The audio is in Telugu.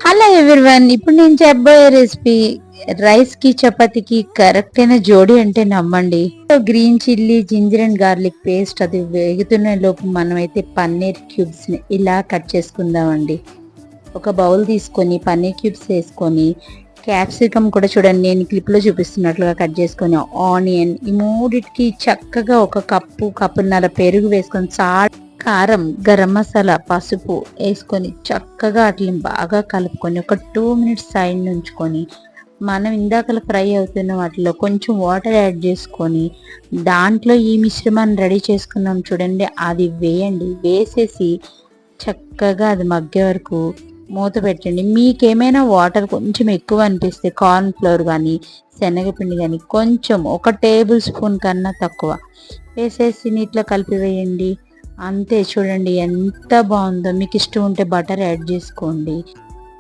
హలో ఎవ్రీవన్, ఇప్పుడు నేను చెప్పబోయే రెసిపీ రైస్ కి చపాతీకి కరెక్ట్ అయిన జోడీ అంటే నమ్మండి. Green chilli, ginger and garlic paste అది వేగుతున్న లోపు మనమైతే పన్నీర్ క్యూబ్స్ ని ఇలా కట్ చేసుకుందామండి. ఒక బౌల్ తీసుకొని పన్నీర్ క్యూబ్స్ వేసుకొని, క్యాప్సికమ్ కూడా చూడండి నేను క్లిప్ లో చూపిస్తున్నట్లుగా కట్ చేసుకొని, ఆనియన్, ఈ మూడిటికి చక్కగా ఒక కప్పున్నర పెరుగు వేసుకొని, సాల్ట్, కారం, గరం మసాలా, పసుపు వేసుకొని చక్కగా వాటిని బాగా కలుపుకొని ఒక 2 మినిట్స్ సైడ్ ఉంచుకొని, మనం ఇందాకలా ఫ్రై అవుతున్న వాటిలో కొంచెం వాటర్ యాడ్ చేసుకొని, దాంట్లో ఈ మిశ్రమాన్ని రెడీ చేసుకున్నాం చూడండి, అది వేయండి. వేసేసి చక్కగా అది మగ్గే వరకు మూత పెట్టండి. మీకేమైనా వాటర్ కొంచెం ఎక్కువ అనిపిస్తే కార్న్ ఫ్లోర్ కానీ శనగపిండి కానీ కొంచెం 1 టేబుల్ స్పూన్ కన్నా తక్కువ వేసేసి నీటిలో కలిపి వేయండి. అంతే, చూడండి ఎంత బాగుందో. మీకు ఇష్టం ఉంటే బటర్ యాడ్ చేసుకోండి.